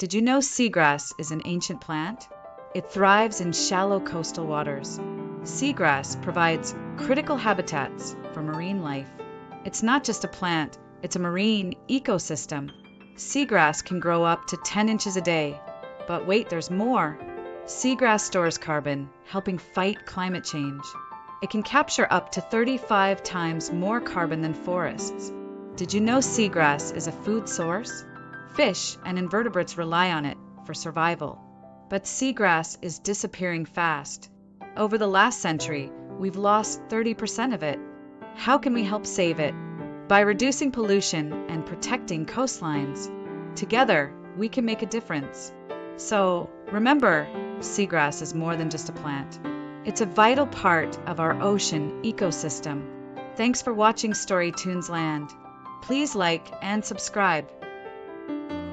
Did you know seagrass is an ancient plant? It thrives in shallow coastal waters. Seagrass provides critical habitats for marine life. It's not just a plant, it's a marine ecosystem. Seagrass can grow up to 10 inches a day. But wait, there's more. Seagrass stores carbon, helping fight climate change. It can capture up to 35 times more carbon than forests. Did you know seagrass is a food source? Fish and invertebrates rely on it for survival. But seagrass is disappearing fast. Over the last century, we've lost 30% of it. How can we help save it? By reducing pollution and protecting coastlines. Together, we can make a difference. So, remember, seagrass is more than just a plant. It's a vital part of our ocean ecosystem. Thanks for watching Story Tunes Land. Please like and subscribe.